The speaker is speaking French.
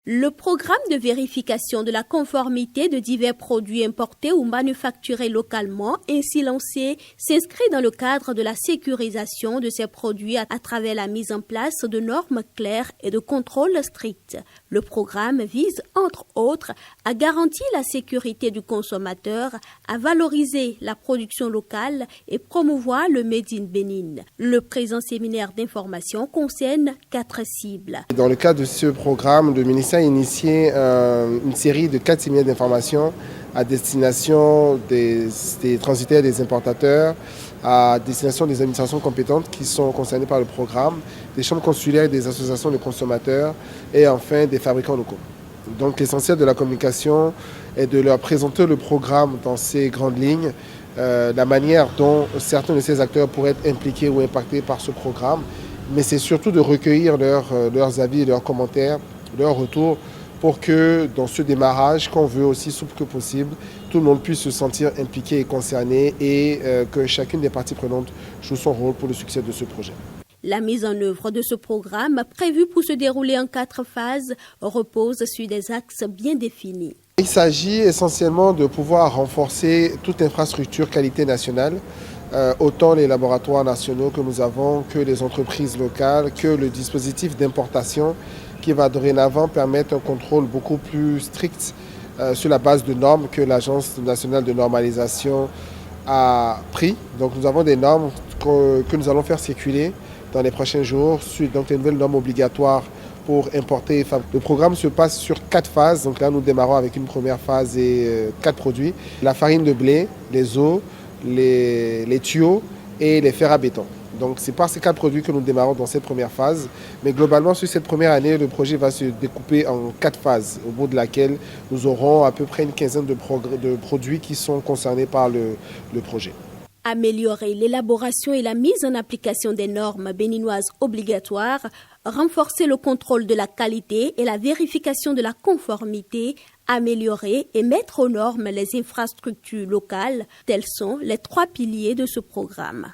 Le programme de vérification de la conformité de divers produits importés ou manufacturés localement ainsi lancé s'inscrit dans le cadre de la sécurisation de ces produits à travers la mise en place de normes claires et de contrôles stricts. Le programme vise, entre autres, à garantir la sécurité du consommateur, à valoriser la production locale et promouvoir le Made in Bénin. Le présent séminaire d'information concerne 4 cibles. Dans le cadre de ce programme, le ministère a initié une série de 4 séminaires d'information à destination des transitaires, des importateurs, à destination des administrations compétentes qui sont concernées par le programme, des chambres consulaires et des associations de consommateurs et enfin des fabricants locaux. Donc l'essentiel de la communication est de leur présenter le programme dans ses grandes lignes, la manière dont certains de ces acteurs pourraient être impliqués ou impactés par ce programme, mais c'est surtout de recueillir leurs avis, leurs commentaires, leurs retours pour que dans ce démarrage, qu'on veut aussi souple que possible, tout le monde puisse se sentir impliqué et concerné et que chacune des parties prenantes joue son rôle pour le succès de ce projet. La mise en œuvre de ce programme, prévu pour se dérouler en 4 phases, repose sur des axes bien définis. Il s'agit essentiellement de pouvoir renforcer toute infrastructure qualité nationale, autant les laboratoires nationaux que nous avons, que les entreprises locales, que le dispositif d'importation qui va dorénavant permettre un contrôle beaucoup plus strict sur la base de normes que l'Agence nationale de normalisation a pris. Donc nous avons des normes que nous allons faire circuler dans les prochains jours, donc les nouvelles normes obligatoires pour importer. Le programme se passe sur 4 phases. Donc là, nous démarrons avec une première phase et 4 produits. La farine de blé, les eaux, les tuyaux et les fers à béton. Donc c'est par ces 4 produits que nous démarrons dans cette première phase. Mais globalement, sur cette première année, le projet va se découper en 4 phases, au bout de laquelle nous aurons à peu près une quinzaine de produits qui sont concernés par le projet. Améliorer l'élaboration et la mise en application des normes béninoises obligatoires, renforcer le contrôle de la qualité et la vérification de la conformité, améliorer et mettre aux normes les infrastructures locales, tels sont les 3 piliers de ce programme.